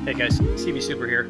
Hey guys, CV Super here.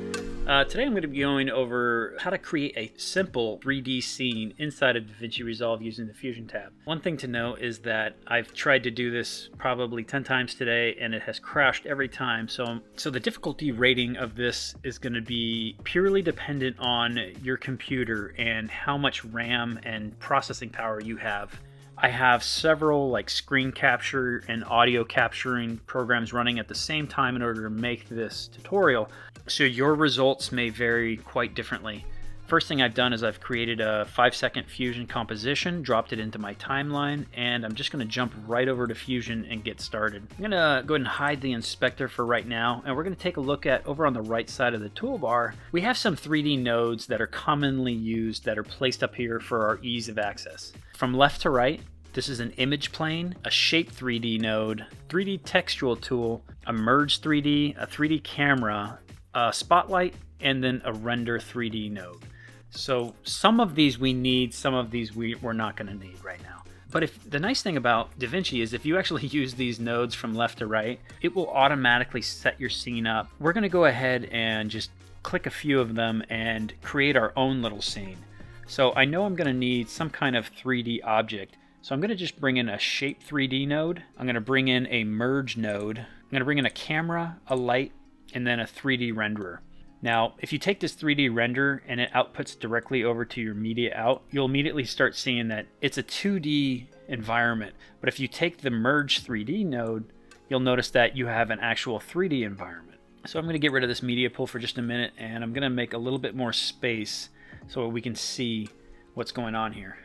Today I'm going to be going over how to create a simple 3D scene inside of DaVinci Resolve using the Fusion tab. One thing to note is that I've tried to do this probably 10 times today and it has crashed every time. So the difficulty rating of this is going to be purely dependent on your computer and how much RAM and processing power you have. I have several like screen capture and audio capturing programs running at the same time in order to make this tutorial, so your results may vary quite differently. First thing I've done is I've created a 5-second Fusion composition, dropped it into my timeline, and I'm just going to jump right over to Fusion and get started. I'm going to go ahead and hide the inspector for right now, and we're going to take a look at over on the right side of the toolbar. We have some 3D nodes that are commonly used that are placed up here for our ease of access. From left to right, this is an image plane, a shape 3D node, 3D textual tool, a merge 3D, a 3D camera, a spotlight, and then a render 3D node. So some of these we need, some of these we're not going to need right now. But the nice thing about DaVinci is if you actually use these nodes from left to right, it will automatically set your scene up. We're going to go ahead and just click a few of them and create our own little scene. So I know I'm going to need some kind of 3D object. So I'm going to just bring in a shape 3D node. I'm going to bring in a merge node. I'm going to bring in a camera, a light, and then a 3D renderer. Now, if you take this 3D render and it outputs directly over to your media out, you'll immediately start seeing that it's a 2D environment. But if you take the merge 3D node, you'll notice that you have an actual 3D environment. So I'm going to get rid of this media pool for just a minute, and I'm going to make a little bit more space so we can see what's going on here.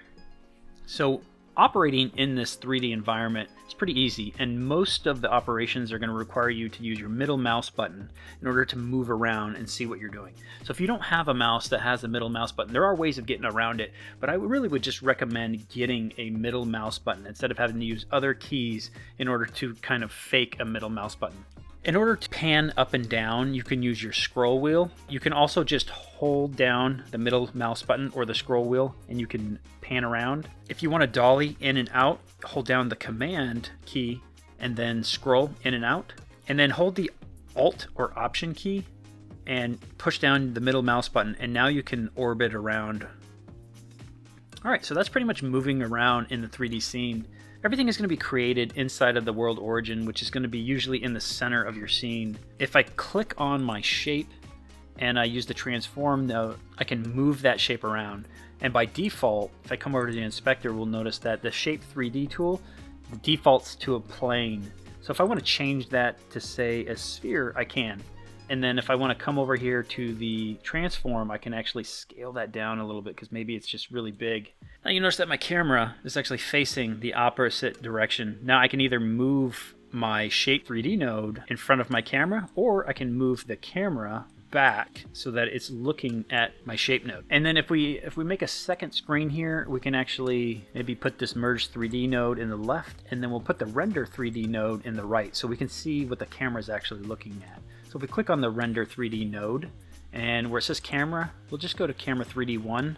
So operating in this 3D environment is pretty easy, and most of the operations are going to require you to use your middle mouse button in order to move around and see what you're doing. So if you don't have a mouse that has a middle mouse button, there are ways of getting around it, but I really would just recommend getting a middle mouse button instead of having to use other keys in order to kind of fake a middle mouse button. In order to pan up and down, you can use your scroll wheel. You can also just hold down the middle mouse button or the scroll wheel and you can pan around. If you want to dolly in and out, hold down the command key and then scroll in and out. And then hold the Alt or Option key and push down the middle mouse button, and now you can orbit around. Alright, so that's pretty much moving around in the 3D scene. Everything is going to be created inside of the world origin, which is going to be usually in the center of your scene. If I click on my shape and I use the transform node, I can move that shape around. And by default, if I come over to the inspector, we'll notice that the shape 3D tool defaults to a plane. So if I want to change that to say a sphere, I can. And then if I want to come over here to the transform, I can actually scale that down a little bit because maybe it's just really big. Now you notice that my camera is actually facing the opposite direction. Now I can either move my shape 3D node in front of my camera, or I can move the camera back so that it's looking at my shape node. And then if we make a second screen here, we can actually maybe put this merge 3D node in the left, and then we'll put the render 3D node in the right so we can see what the camera is actually looking at. So if we click on the render 3D node, and where it says camera, we'll just go to camera 3D 1.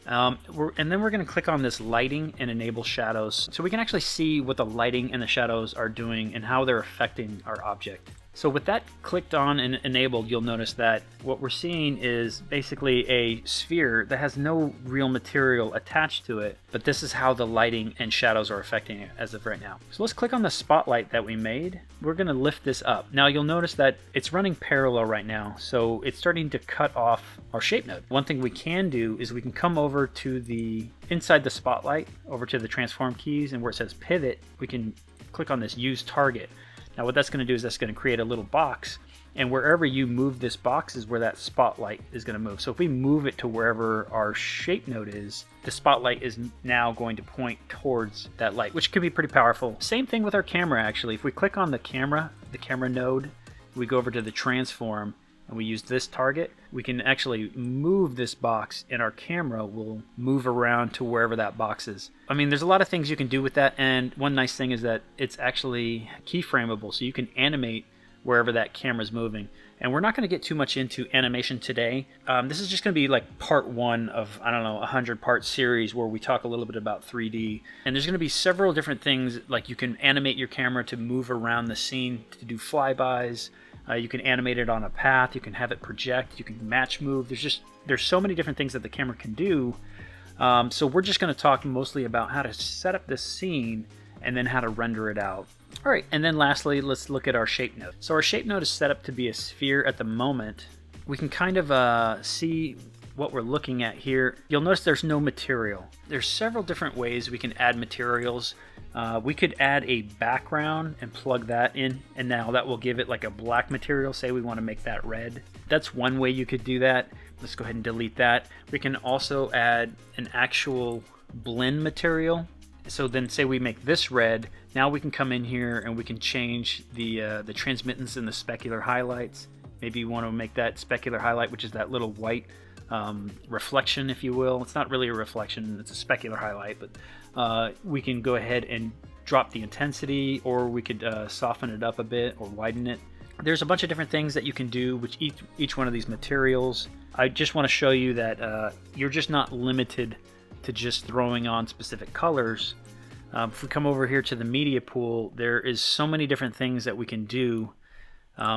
And then we're going to click on this lighting and enable shadows so we can actually see what the lighting and the shadows are doing and how they're affecting our object. So with that clicked on and enabled, you'll notice that what we're seeing is basically a sphere that has no real material attached to it, but this is how the lighting and shadows are affecting it as of right now. So let's click on the spotlight that we made. We're going to lift this up. Now you'll notice that it's running parallel right now, so it's starting to cut off our shape node. One thing we can do is we can come over to the inside the spotlight, over to the transform keys, and where it says pivot, we can click on this use target. Now what that's going to do is that's going to create a little box, and wherever you move this box is where that spotlight is going to move. So if we move it to wherever our shape node is, the spotlight is now going to point towards that light, which can be pretty powerful. Same thing with our camera actually. If we click on the camera node, we go over to the transform, and we use this target, we can actually move this box and our camera will move around to wherever that box is. I mean, there's a lot of things you can do with that, and one nice thing is that it's actually keyframeable, so you can animate wherever that camera's moving. And we're not going to get too much into animation today. This is just going to be like part one of, I don't know, a 100-part series where we talk a little bit about 3D. And there's going to be several different things, like you can animate your camera to move around the scene, to do flybys. You can animate it on a path. You can have it project. You can match move. There's so many different things that the camera can do. So we're just going to talk mostly about how to set up this scene and then how to render it out. All right, and then lastly, let's look at our shape node. So our shape node is set up to be a sphere at the moment. We can kind of see what we're looking at here. You'll notice there's no material. There's several different ways we can add materials. We could add a background and plug that in, and now that will give it like a black material. Say we want to make that red. That's one way you could do that. Let's go ahead and delete that. We can also add an actual blend material. So then say we make this red, now we can come in here and we can change the transmittance and the specular highlights. Maybe you want to make that specular highlight, which is that little white reflection, if you will. It's not really a reflection, it's a specular highlight, but we can go ahead and drop the intensity, or we could soften it up a bit or widen it. There's a bunch of different things that you can do with each one of these materials. I just want to show you that you're just not limited to just throwing on specific colors. If we come over here to the media pool, there is so many different things that we can do.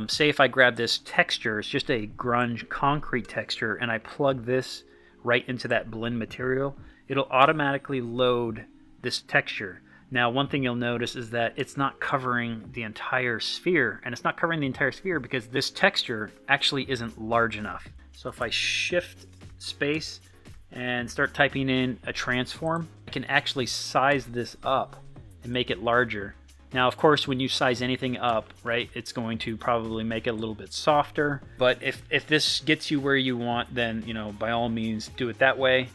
Say if I grab this texture, it's just a grunge concrete texture, and I plug this right into that blend material, it'll automatically load this texture. Now, one thing you'll notice is that it's not covering the entire sphere, and it's not covering the entire sphere because this texture actually isn't large enough. So if I shift space and start typing in a transform, I can actually size this up and make it larger. Now, of course, when you size anything up, right, it's going to probably make it a little bit softer. But if this gets you where you want, then, you know, by all means, do it that way.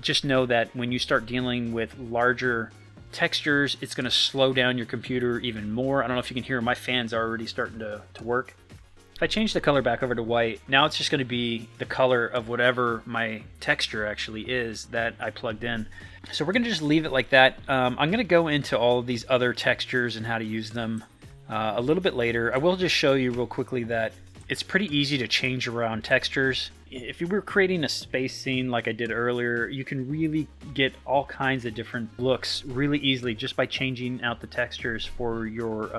Just know that when you start dealing with larger textures, it's going to slow down your computer even more. I don't know if you can hear my fans are already starting to work. If I change the color back over to white, now it's just going to be the color of whatever my texture actually is that I plugged in. So we're going to just leave it like that. I'm going to go into all of these other textures and how to use them a little bit later. I will just show you real quickly that it's pretty easy to change around textures. If you were creating a space scene like I did earlier, you can really get all kinds of different looks really easily just by changing out the textures for your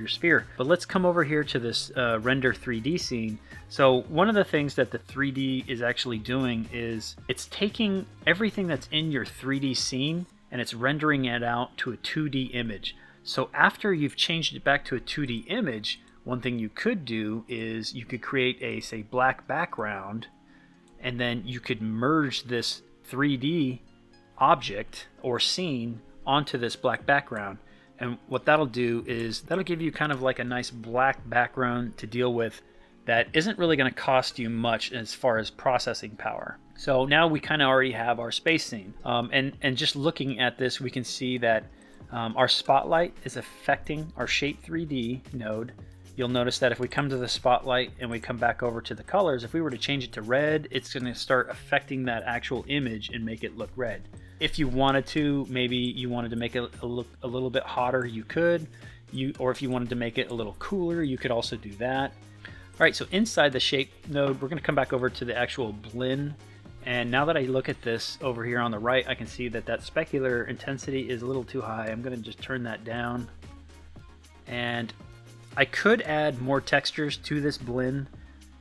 sphere. But let's come over here to this render 3D scene. So one of the things that the 3D is actually doing is it's taking everything that's in your 3D scene and it's rendering it out to a 2D image. So after you've changed it back to a 2D image, one thing you could do is you could create a, say, black background, and then you could merge this 3D object or scene onto this black background. And what that'll do is that'll give you kind of like a nice black background to deal with that isn't really going to cost you much as far as processing power. So now we kind of already have our space scene. And just looking at this, we can see that our spotlight is affecting our shape 3D node. You'll notice that if we come to the spotlight and we come back over to the colors, if we were to change it to red, it's going to start affecting that actual image and make it look red. If you wanted to, maybe you wanted to make it look a little bit hotter, you could. Or if you wanted to make it a little cooler, you could also do that. All right, so inside the shape node, we're going to come back over to the actual blend. And now that I look at this over here on the right, I can see that that specular intensity is a little too high. I'm going to just turn that down. And I could add more textures to this blend.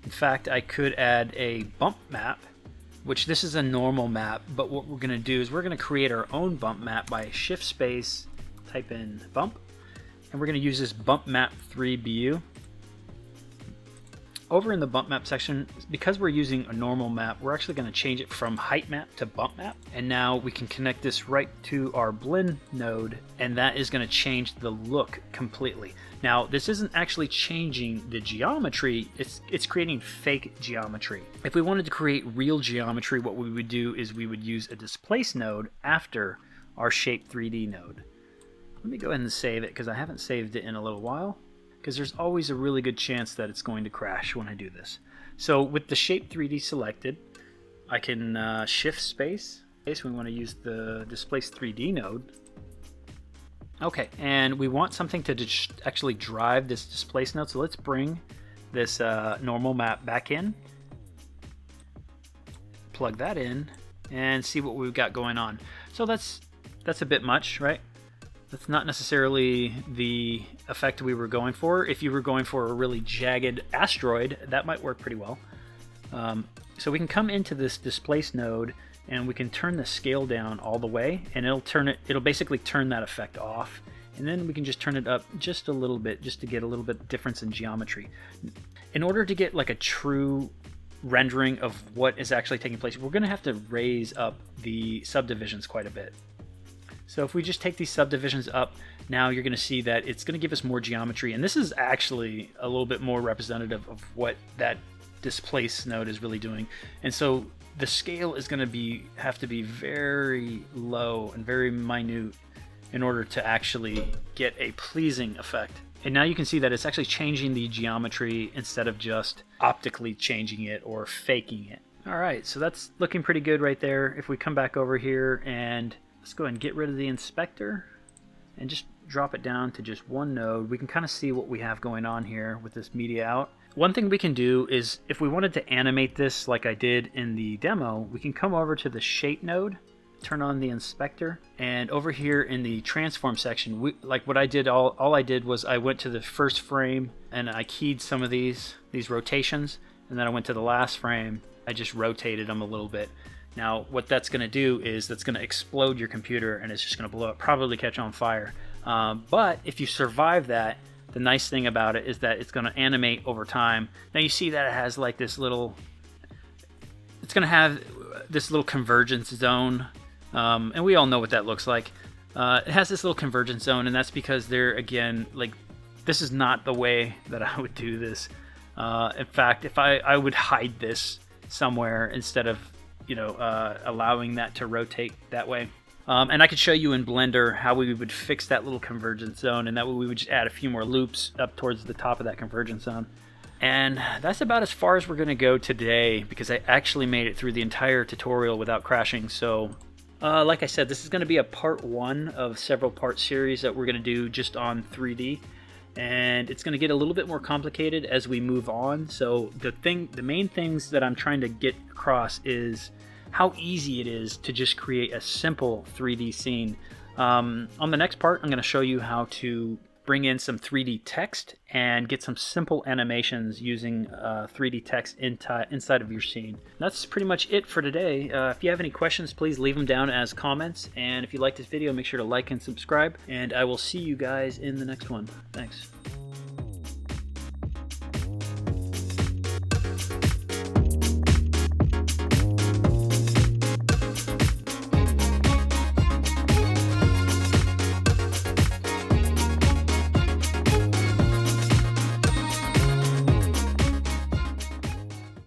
In fact, I could add a bump map, which this is a normal map, but what we're going to do is we're going to create our own bump map by shift space, type in bump, and we're going to use this bump map 3 BU. Over in the bump map section, because we're using a normal map, we're actually going to change it from height map to bump map. And now we can connect this right to our blend node, and that is going to change the look completely. Now, this isn't actually changing the geometry, it's creating fake geometry. If we wanted to create real geometry, what we would do is we would use a displace node after our shape 3D node. Let me go ahead and save it because I haven't saved it in a little while, because there's always a really good chance that it's going to crash when I do this. So with the shape 3D selected, I can shift space. We want to use the displace 3D node. Okay, and we want something to actually drive this displace node, so let's bring this normal map back in, plug that in, and see what we've got going on. So that's a bit much, right? That's not necessarily the effect we were going for. If you were going for a really jagged asteroid, that might work pretty well. So we can come into this displace node and we can turn the scale down all the way, and it'll basically turn that effect off. And then we can just turn it up just a little bit, just to get a little bit difference in geometry. In order to get like a true rendering of what is actually taking place, we're going to have to raise up the subdivisions quite a bit. So if we just take these subdivisions up, now you're going to see that it's going to give us more geometry, and this is actually a little bit more representative of what that displace node is really doing. And so the scale is going to have to be very low and very minute in order to actually get a pleasing effect. And now you can see that it's actually changing the geometry instead of just optically changing it or faking it. All right, so that's looking pretty good right there. If we come back over here and let's go ahead and get rid of the inspector and just drop it down to just one node, we can kind of see what we have going on here with this media out. One thing we can do is, if we wanted to animate this like I did in the demo, we can come over to the shape node, turn on the inspector, and over here in the transform section, like what I did, all I did was I went to the first frame and I keyed some of these rotations, and then I went to the last frame, I just rotated them a little bit. Now what that's going to do is that's going to explode your computer and it's just going to blow up, probably catch on fire. But if you survive that, the nice thing about it is that it's going to animate over time. Now you see that it has like this little, it's going to have this little convergence zone, and we all know what that looks like. It has this little convergence zone, and that's because they're, again, like, this is not the way that I would do this. In fact, if I would hide this somewhere instead of, allowing that to rotate that way. And I could show you in Blender how we would fix that little convergence zone, and that way we would just add a few more loops up towards the top of that convergence zone. And that's about as far as we're going to go today, because I actually made it through the entire tutorial without crashing. So like I said, this is going to be a part 1 of several part series that we're going to do just on 3D. And it's going to get a little bit more complicated as we move on. So the main things that I'm trying to get across is how easy it is to just create a simple 3D scene. On the next part, I'm going to show you how to bring in some 3D text and get some simple animations using 3D text inside of your scene. That's pretty much it for today. If you have any questions, please leave them down as comments. And if you like this video, make sure to like and subscribe. And I will see you guys in the next one. Thanks.